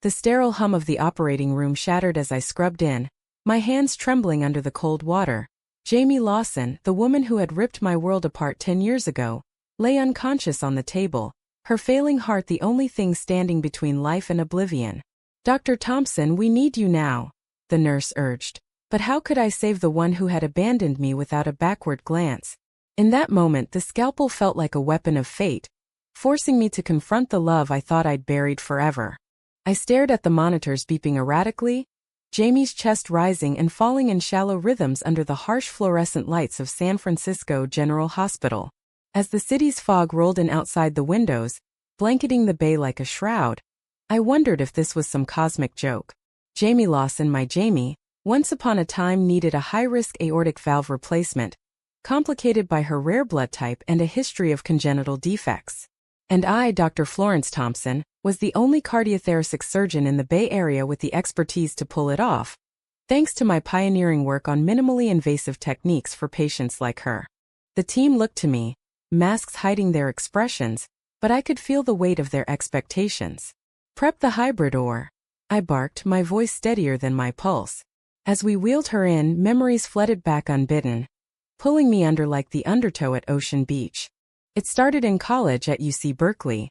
The sterile hum of the operating room shattered as I scrubbed in, my hands trembling under the cold water. Jamie Lawson, the woman who had ripped my world apart 10 years ago, lay unconscious on the table, her failing heart the only thing standing between life and oblivion. "Dr. Thompson, we need you now," the nurse urged. But how could I save the one who had abandoned me without a backward glance? In that moment the scalpel felt like a weapon of fate, forcing me to confront the love I thought I'd buried forever. I stared at the monitors beeping erratically, Jamie's chest rising and falling in shallow rhythms under the harsh fluorescent lights of San Francisco General Hospital. As the city's fog rolled in outside the windows, blanketing the bay like a shroud, I wondered if this was some cosmic joke. Jamie Lawson, my Jamie, once upon a time needed a high-risk aortic valve replacement, complicated by her rare blood type and a history of congenital defects. And I, Dr. Florence Thompson, was the only cardiothoracic surgeon in the Bay Area with the expertise to pull it off, thanks to my pioneering work on minimally invasive techniques for patients like her. The team looked to me, masks hiding their expressions, but I could feel the weight of their expectations. "Prep the hybrid or," I barked, my voice steadier than my pulse. As we wheeled her in, memories flooded back unbidden, pulling me under like the undertow at Ocean Beach. It started in college at UC Berkeley,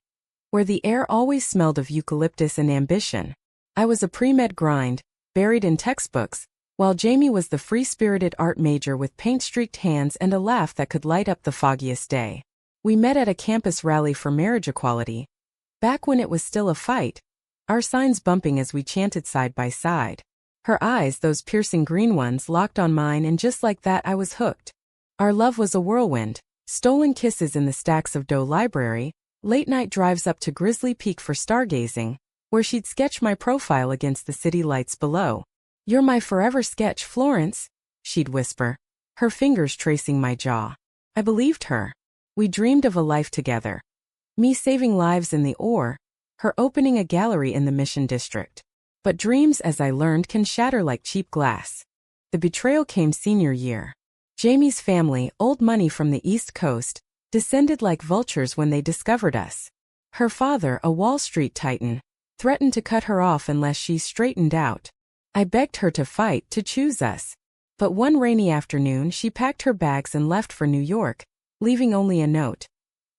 where the air always smelled of eucalyptus and ambition. I was a pre-med grind, buried in textbooks, while Jamie was the free-spirited art major with paint-streaked hands and a laugh that could light up the foggiest day. We met at a campus rally for marriage equality, back when it was still a fight, our signs bumping as we chanted side by side. Her eyes, those piercing green ones, locked on mine, and just like that I was hooked. Our love was a whirlwind, stolen kisses in the stacks of Doe Library, late-night drives up to Grizzly Peak for stargazing, where she'd sketch my profile against the city lights below. "You're my forever sketch, Florence," she'd whisper, her fingers tracing my jaw. I believed her. We dreamed of a life together. Me saving lives in the OR, her opening a gallery in the Mission District. But dreams, as I learned, can shatter like cheap glass. The betrayal came senior year. Jamie's family, old money from the East Coast, descended like vultures when they discovered us. Her father, a Wall Street titan, threatened to cut her off unless she straightened out. I begged her to fight, to choose us. But one rainy afternoon she packed her bags and left for New York, leaving only a note.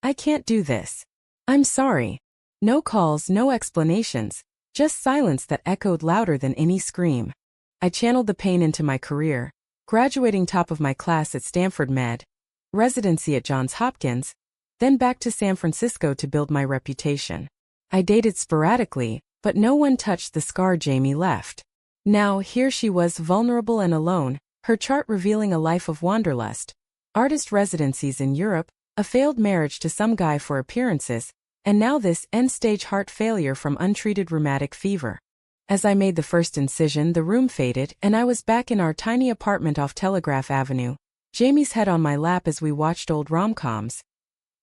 "I can't do this. I'm sorry." No calls, no explanations, just silence that echoed louder than any scream. I channeled the pain into my career, graduating top of my class at Stanford Med, residency at Johns Hopkins, then back to San Francisco to build my reputation. I dated sporadically, but no one touched the scar Jamie left. Now here she was, vulnerable and alone, her chart revealing a life of wanderlust, artist residencies in Europe, a failed marriage to some guy for appearances, and now this end-stage heart failure from untreated rheumatic fever. As I made the first incision, the room faded, and I was back in our tiny apartment off Telegraph Avenue, Jamie's head on my lap as we watched old rom-coms.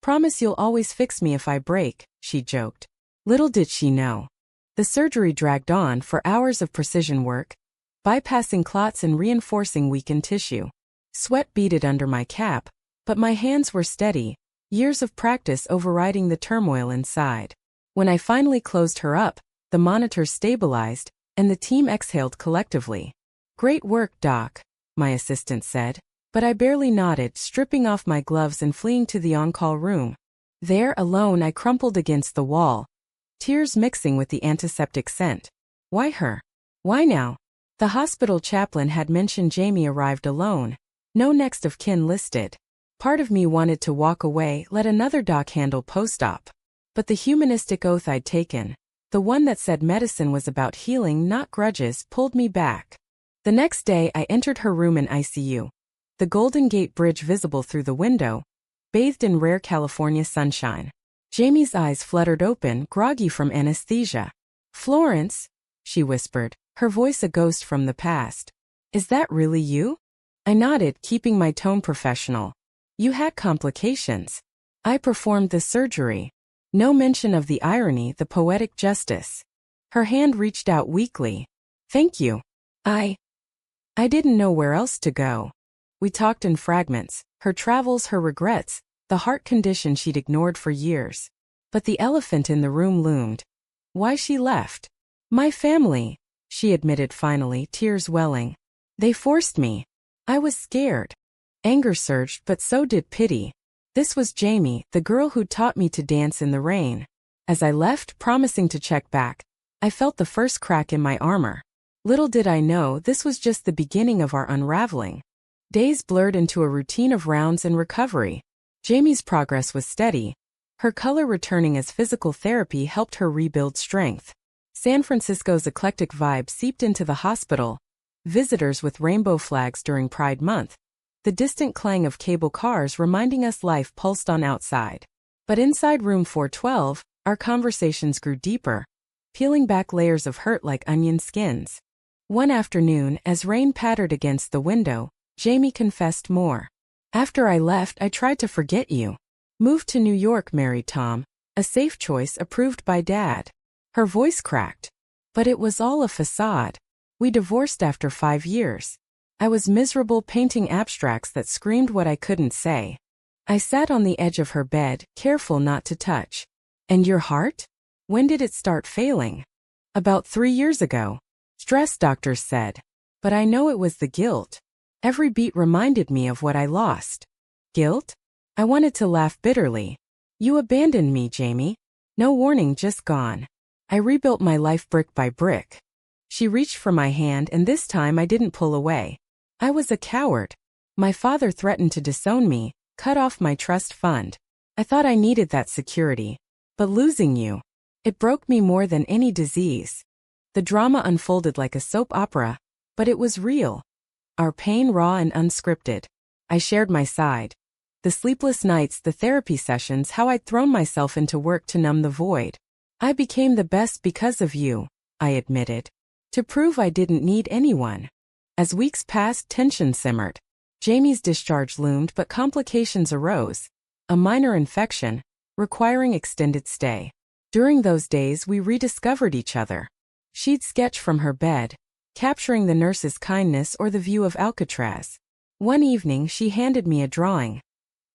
"Promise you'll always fix me if I break," she joked. Little did she know. The surgery dragged on for hours of precision work, bypassing clots and reinforcing weakened tissue. Sweat beaded under my cap, but my hands were steady, years of practice overriding the turmoil inside. When I finally closed her up, the monitors stabilized, and the team exhaled collectively. "Great work, Doc," my assistant said, but I barely nodded, stripping off my gloves and fleeing to the on-call room. There, alone, I crumpled against the wall, tears mixing with the antiseptic scent. Why her? Why now? The hospital chaplain had mentioned Jamie arrived alone, no next of kin listed. Part of me wanted to walk away, let another doc handle post-op. But the humanistic oath I'd taken, the one that said medicine was about healing, not grudges, pulled me back. The next day I entered her room in ICU, the Golden Gate Bridge visible through the window, bathed in rare California sunshine. Jamie's eyes fluttered open, groggy from anesthesia. "Florence," she whispered, her voice a ghost from the past. "Is that really you?" I nodded, keeping my tone professional. "You had complications. I performed the surgery." No mention of the irony, the poetic justice. Her hand reached out weakly. "Thank you. I didn't know where else to go." We talked in fragments, her travels, her regrets, the heart condition she'd ignored for years. But the elephant in the room loomed. Why she left? My family, she admitted finally, tears welling. They forced me. I was scared. Anger surged, but so did pity. This was Jamie, the girl who taught me to dance in the rain. As I left, promising to check back, I felt the first crack in my armor. Little did I know this was just the beginning of our unraveling. Days blurred into a routine of rounds and recovery. Jamie's progress was steady, her color returning as physical therapy helped her rebuild strength. San Francisco's eclectic vibe seeped into the hospital, visitors with rainbow flags during Pride Month, the distant clang of cable cars reminding us life pulsed on outside. But inside room 412, our conversations grew deeper, peeling back layers of hurt like onion skins. One afternoon, as rain pattered against the window, Jamie confessed more. After I left, I tried to forget you. Moved to New York, married Tom, a safe choice approved by Dad. Her voice cracked. But it was all a facade. We divorced after 5 years. I was miserable painting abstracts that screamed what I couldn't say. I sat on the edge of her bed, careful not to touch. And your heart? When did it start failing? About 3 years ago. Stress, doctors said. But I know it was the guilt. Every beat reminded me of what I lost. Guilt? I wanted to laugh bitterly. You abandoned me, Jamie. No warning, just gone. I rebuilt my life brick by brick. She reached for my hand, and this time I didn't pull away. I was a coward. My father threatened to disown me, cut off my trust fund. I thought I needed that security. But losing you, it broke me more than any disease. The drama unfolded like a soap opera, but it was real. Our pain raw and unscripted. I shared my side. The sleepless nights, the therapy sessions, how I'd thrown myself into work to numb the void. I became the best because of you, I admitted. To prove I didn't need anyone. As weeks passed, tension simmered. Jamie's discharge loomed, but complications arose. A minor infection, requiring extended stay. During those days, we rediscovered each other. She'd sketch from her bed, capturing the nurse's kindness or the view of Alcatraz. One evening, she handed me a drawing.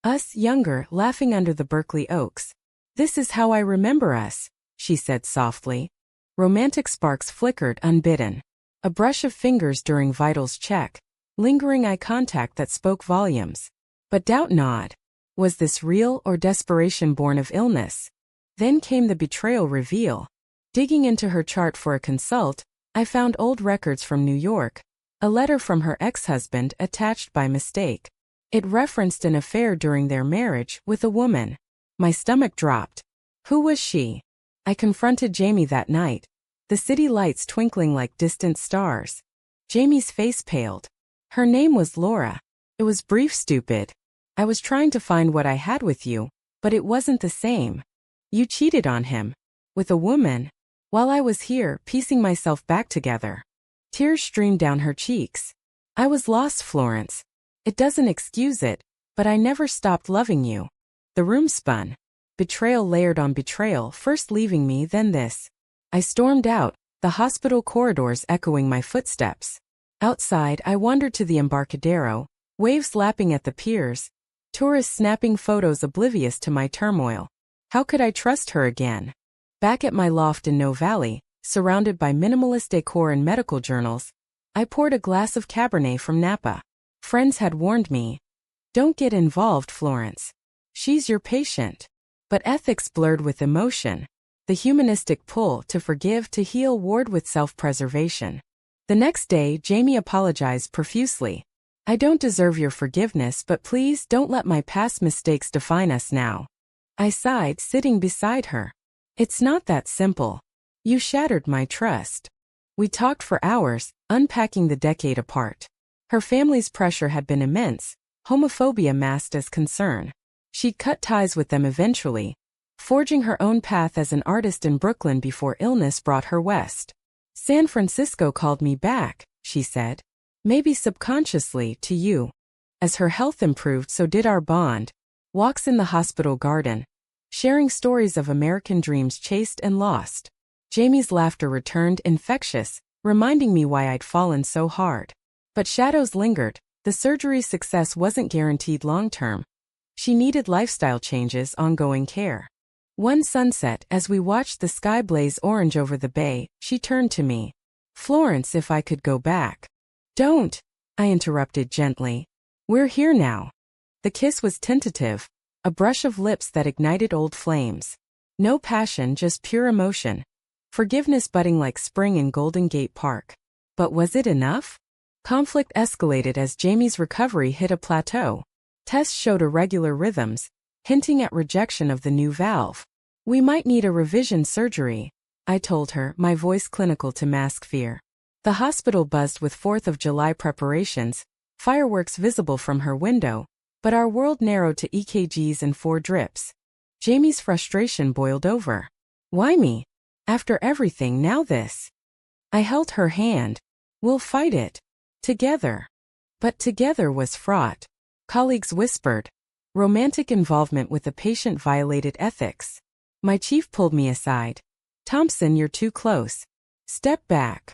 Us, younger, laughing under the Berkeley oaks. This is how I remember us, she said softly. Romantic sparks flickered unbidden. A brush of fingers during vitals check, lingering eye contact that spoke volumes. But doubt gnawed. Was this real or desperation born of illness? Then came the betrayal reveal. Digging into her chart for a consult, I found old records from New York, a letter from her ex-husband attached by mistake. It referenced an affair during their marriage with a woman. My stomach dropped. Who was she? I confronted Jamie that night, the city lights twinkling like distant stars. Jamie's face paled. Her name was Laura. It was brief, stupid. I was trying to find what I had with you, but it wasn't the same. You cheated on him. With a woman. While I was here, piecing myself back together. Tears streamed down her cheeks. I was lost, Florence. It doesn't excuse it, but I never stopped loving you. The room spun. Betrayal layered on betrayal, first leaving me, then this. I stormed out, the hospital corridors echoing my footsteps. Outside, I wandered to the Embarcadero, waves lapping at the piers, tourists snapping photos oblivious to my turmoil. How could I trust her again? Back at my loft in No Valley, surrounded by minimalist decor and medical journals, I poured a glass of Cabernet from Napa. Friends had warned me. Don't get involved, Florence. She's your patient. But ethics blurred with emotion. The humanistic pull to forgive, to heal warred with self-preservation. The next day, Jamie apologized profusely. I don't deserve your forgiveness, but please don't let my past mistakes define us now. I sighed, sitting beside her. It's not that simple. You shattered my trust. We talked for hours, unpacking the decade apart. Her family's pressure had been immense, homophobia masked as concern. She'd cut ties with them eventually, forging her own path as an artist in Brooklyn before illness brought her west. San Francisco called me back, she said. Maybe subconsciously, to you. As her health improved, so did our bond. Walks in the hospital garden, sharing stories of American dreams chased and lost. Jamie's laughter returned, infectious, reminding me why I'd fallen so hard. But shadows lingered. The surgery's success wasn't guaranteed long-term. She needed lifestyle changes, ongoing care. One sunset, as we watched the sky blaze orange over the bay, she turned to me. "Florence, if I could go back." "Don't," I interrupted gently. "We're here now." The kiss was tentative, a brush of lips that ignited old flames. No passion, just pure emotion. Forgiveness budding like spring in Golden Gate Park. But was it enough? Conflict escalated as Jamie's recovery hit a plateau. Tests showed irregular rhythms, hinting at rejection of the new valve. "We might need a revision surgery," I told her, my voice clinical to mask fear. The hospital buzzed with 4th of July preparations, fireworks visible from her window, but our world narrowed to EKGs and 4 drips. Jamie's frustration boiled over. "Why me? After everything, now this." I held her hand. "We'll fight it. Together." But together was fraught. Colleagues whispered. Romantic involvement with a patient violated ethics. My chief pulled me aside. "Thompson, you're too close. Step back."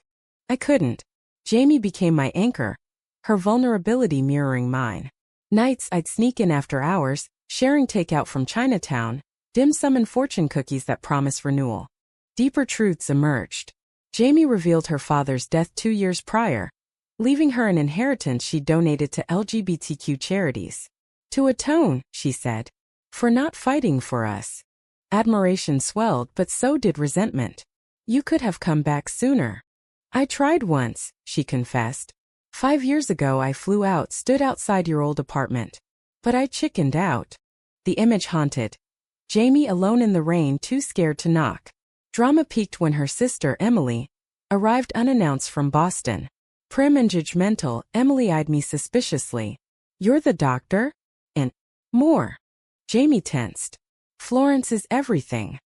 I couldn't. Jamie became my anchor, her vulnerability mirroring mine. Nights I'd sneak in after hours, sharing takeout from Chinatown, dim sum and fortune cookies that promise renewal. Deeper truths emerged. Jamie revealed her father's death 2 years prior, leaving her an inheritance she donated to LGBTQ charities. "To atone," she said, "for not fighting for us." Admiration swelled, but so did resentment. "You could have come back sooner." "I tried once," she confessed. 5 years ago I flew out, stood outside your old apartment. But I chickened out." The image haunted. Jamie alone in the rain, too scared to knock. Drama peaked when her sister, Emily, arrived unannounced from Boston. Prim and judgmental, Emily eyed me suspiciously. "You're the doctor?" And more. Jamie tensed. "Florence is everything."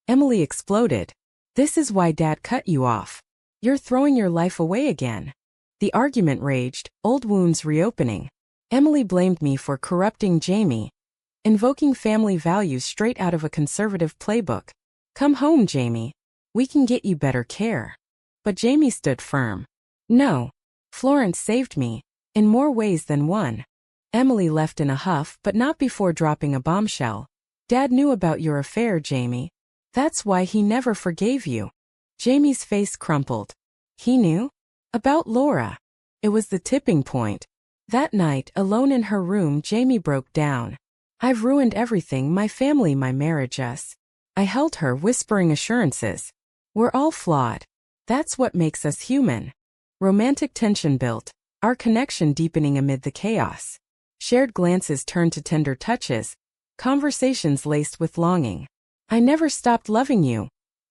Emily exploded. "This is why Dad cut you off. You're throwing your life away again." The argument raged, old wounds reopening. Emily blamed me for corrupting Jamie, invoking family values straight out of a conservative playbook. "Come home, Jamie. We can get you better care." But Jamie stood firm. "No. Florence saved me, in more ways than one." Emily left in a huff, but not before dropping a bombshell. "Dad knew about your affair, Jamie. That's why he never forgave you." Jamie's face crumpled. "He knew? About Laura." It was the tipping point. That night, alone in her room, Jamie broke down. "I've ruined everything, my family, my marriage, us." I held her, whispering assurances. "We're all flawed. That's what makes us human." Romantic tension built, our connection deepening amid the chaos. Shared glances turned to tender touches, conversations laced with longing. "I never stopped loving you,"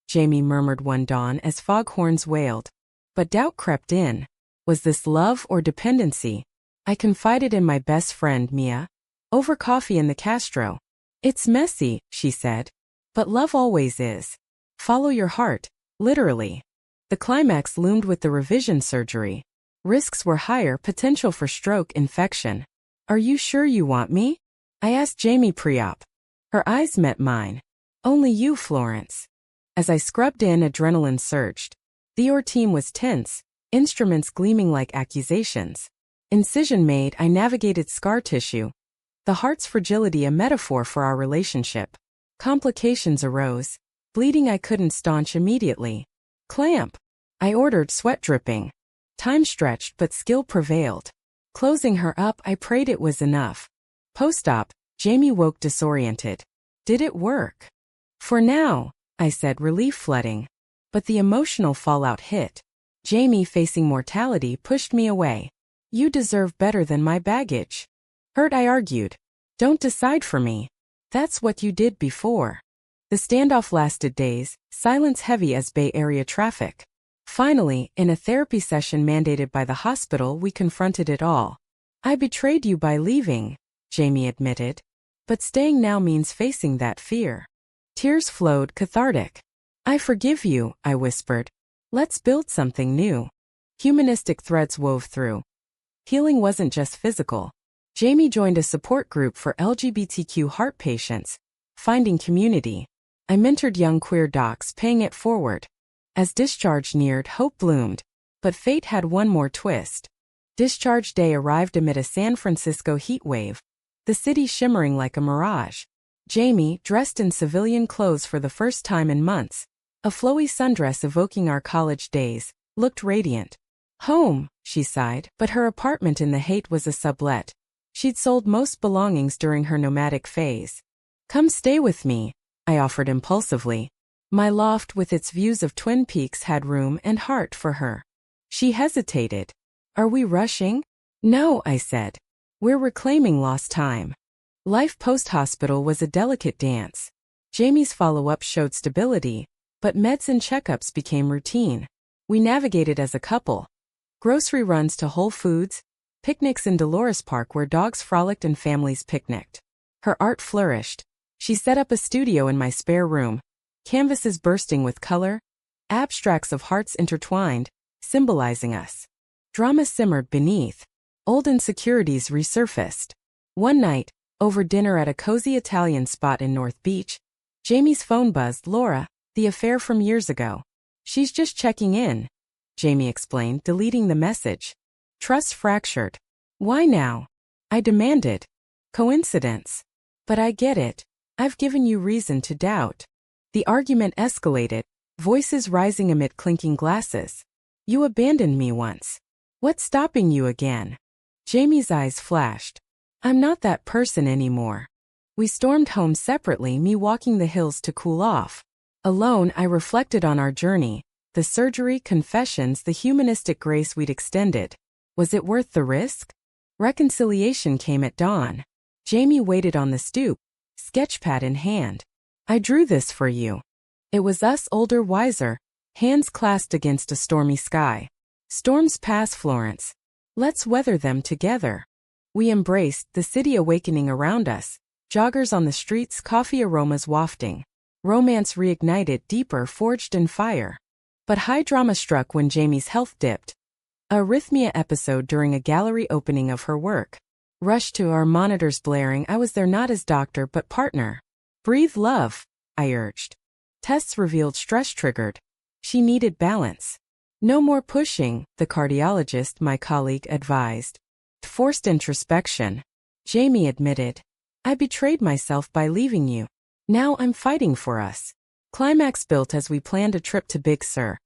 Jamie murmured one dawn as foghorns wailed. But doubt crept in. Was this love or dependency? I confided in my best friend, Mia, over coffee in the Castro. "It's messy," she said. "But love always is. Follow your heart, literally." The climax loomed with the revision surgery. Risks were higher, potential for stroke, infection. "Are you sure you want me?" I asked Jamie pre-op. Her eyes met mine. "Only you, Florence." As I scrubbed in, adrenaline surged. The team was tense, instruments gleaming like accusations. Incision made, I navigated scar tissue. The heart's fragility a metaphor for our relationship. Complications arose. Bleeding I couldn't staunch immediately. "Clamp." I ordered, sweat dripping. Time stretched, but skill prevailed. Closing her up, I prayed it was enough. Post-op, Jamie woke disoriented. "Did it work?" "For now," I said, relief flooding. But the emotional fallout hit. Jamie, facing mortality, pushed me away. "You deserve better than my baggage." "Hurt," I argued. "Don't decide for me. That's what you did before." The standoff lasted days, silence heavy as Bay Area traffic. Finally, in a therapy session mandated by the hospital, we confronted it all. "I betrayed you by leaving," Jamie admitted. "But staying now means facing that fear." Tears flowed, cathartic. "I forgive you," I whispered. "Let's build something new." Humanistic threads wove through. Healing wasn't just physical. Jamie joined a support group for LGBTQ heart patients, finding community. I mentored young queer docs, paying it forward. As discharge neared, hope bloomed. But fate had one more twist. Discharge day arrived amid a San Francisco heat wave, the city shimmering like a mirage. Jamie, dressed in civilian clothes for the first time in months, a flowy sundress evoking our college days, looked radiant. Home, she sighed, but her apartment in the Haight was a sublet. She'd sold most belongings during her nomadic phase. Come stay with me, I offered impulsively. My loft with its views of Twin Peaks had room and heart for her. She hesitated. Are we rushing? No, I said. We're reclaiming lost time. Life post-hospital was a delicate dance. Jamie's follow-up showed stability, but meds and checkups became routine. We navigated as a couple. Grocery runs to Whole Foods, picnics in Dolores Park where dogs frolicked and families picnicked. Her art flourished. She set up a studio in my spare room, canvases bursting with color, abstracts of hearts intertwined, symbolizing us. Drama simmered beneath. Old insecurities resurfaced. One night, over dinner at a cozy Italian spot in North Beach, Jamie's phone buzzed. Laura, the affair from years ago. She's just checking in, Jamie explained, deleting the message. Trust fractured. Why now? I demanded. Coincidence. But I get it. I've given you reason to doubt. The argument escalated, voices rising amid clinking glasses. You abandoned me once. What's stopping you again? Jamie's eyes flashed. I'm not that person anymore. We stormed home separately, me walking the hills to cool off. Alone, I reflected on our journey, the surgery, confessions, the humanistic grace we'd extended. Was it worth the risk? Reconciliation came at dawn. Jamie waited on the stoop, sketchpad in hand. I drew this for you. It was us, older, wiser, hands clasped against a stormy sky. Storms pass, Florence. Let's weather them together. We embraced, the city awakening around us, joggers on the streets, coffee aromas wafting. Romance reignited, deeper, forged in fire. But high drama struck when Jamie's health dipped. A arrhythmia episode during a gallery opening of her work. Rushed to our monitors blaring, I was there not as doctor but partner. Breathe love, I urged. Tests revealed stress triggered. She needed balance. No more pushing, the cardiologist, my colleague, advised. Forced introspection. Jamie admitted. I betrayed myself by leaving you. Now I'm fighting for us. Climax built as we planned a trip to Big Sur.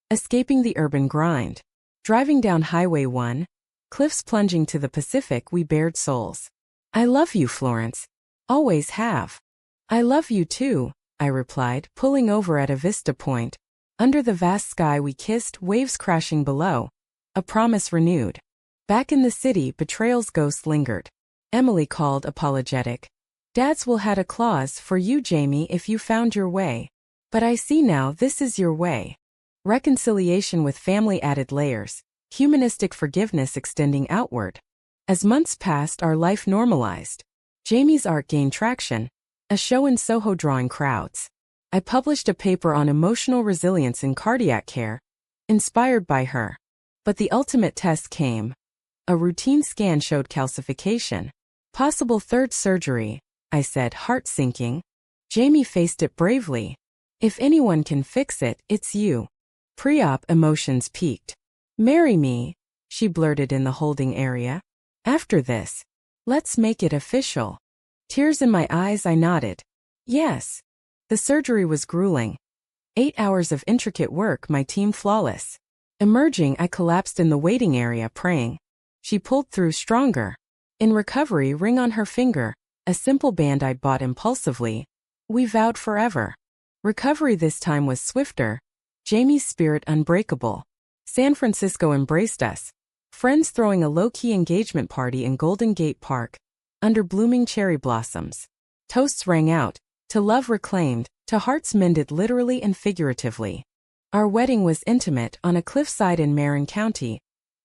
Escaping the urban grind. Driving down Highway 1. Cliffs plunging to the Pacific, we bared souls. I love you, Florence. Always have. I love you too, I replied, pulling over at a vista point. Under the vast sky we kissed, waves crashing below. A promise renewed. Back in the city, betrayal's ghost lingered. Emily called, apologetic. Dad's will had a clause for you, Jamie, if you found your way. But I see now this is your way. Reconciliation with family added layers. Humanistic forgiveness extending outward. As months passed, our life normalized. Jamie's art gained traction. A show in Soho drawing crowds. I published a paper on emotional resilience in cardiac care, inspired by her. But the ultimate test came. A routine scan showed calcification. Possible third surgery, I said, heart sinking. Jamie faced it bravely. If anyone can fix it, it's you. Pre-op emotions peaked. Marry me, she blurted in the holding area. After this, let's make it official. Tears in my eyes, I nodded. Yes. The surgery was grueling. 8 hours of intricate work, my team flawless. Emerging, I collapsed in the waiting area, praying. She pulled through stronger. In recovery, ring on her finger, a simple band I'd bought impulsively. We vowed forever. Recovery this time was swifter. Jamie's spirit unbreakable. San Francisco embraced us. Friends throwing a low-key engagement party in Golden Gate Park, under blooming cherry blossoms. Toasts rang out, to love reclaimed, to hearts mended literally and figuratively. Our wedding was intimate on a cliffside in Marin County,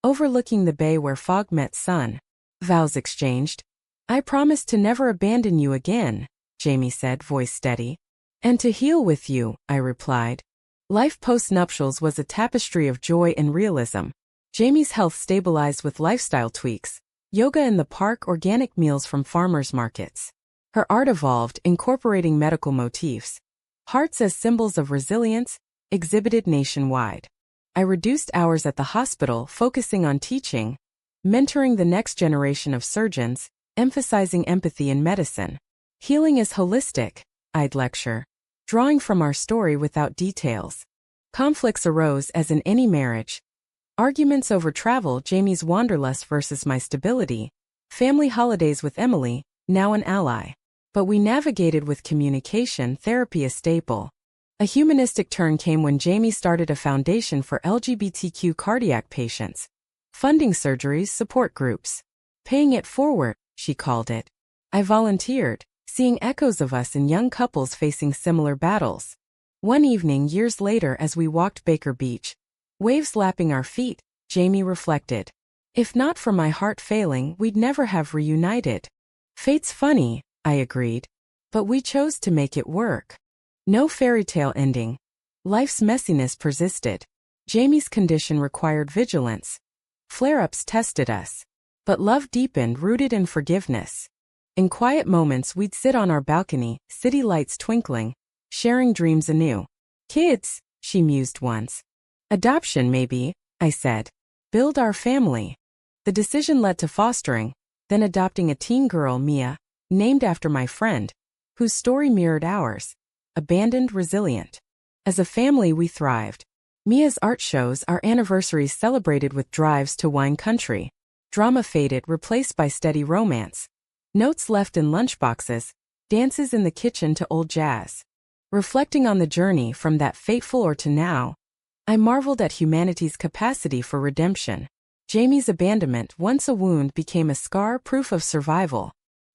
overlooking the bay where fog met sun. Vows exchanged. I promise to never abandon you again, Jamie said, voice steady. And to heal with you, I replied. Life post-nuptials was a tapestry of joy and realism. Jamie's health stabilized with lifestyle tweaks. Yoga in the park, organic meals from farmers markets. Her art evolved, incorporating medical motifs. Hearts as symbols of resilience, exhibited nationwide. I reduced hours at the hospital, focusing on teaching, mentoring the next generation of surgeons, emphasizing empathy in medicine. Healing is holistic, I'd lecture, drawing from our story without details. Conflicts arose as in any marriage. Arguments over travel, Jamie's wanderlust versus my stability. Family holidays with Emily, now an ally. But we navigated with communication, therapy a staple. A humanistic turn came when Jamie started a foundation for LGBTQ cardiac patients. Funding surgeries, support groups. Paying it forward, she called it. I volunteered, seeing echoes of us in young couples facing similar battles. One evening years later as we walked Baker Beach, waves lapping our feet, Jamie reflected. If not for my heart failing, we'd never have reunited. Fate's funny, I agreed. But we chose to make it work. No fairy tale ending. Life's messiness persisted. Jamie's condition required vigilance. Flare-ups tested us. But love deepened, rooted in forgiveness. In quiet moments we'd sit on our balcony, city lights twinkling, sharing dreams anew. Kids, she mused once. Adoption maybe, I said. Build our family. The decision led to fostering, then adopting a teen girl, Mia, named after my friend, whose story mirrored ours. Abandoned, resilient. As a family we thrived. Mia's art shows, our anniversaries celebrated with drives to wine country. Drama faded, replaced by steady romance. Notes left in lunchboxes, dances in the kitchen to old jazz. Reflecting on the journey from that fateful hour to now, I marveled at humanity's capacity for redemption. Jamie's abandonment, once a wound, became a scar, proof of survival.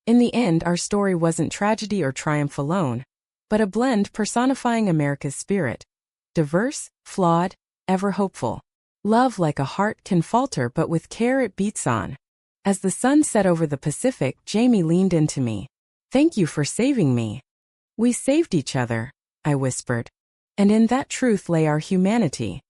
In the end, our story wasn't tragedy or triumph alone, but a blend personifying America's spirit. Diverse, flawed, ever hopeful. Love, like a heart, can falter, but with care it beats on. As the sun set over the Pacific, Jamie leaned into me. Thank you for saving me. We saved each other, I whispered. And in that truth lay our humanity.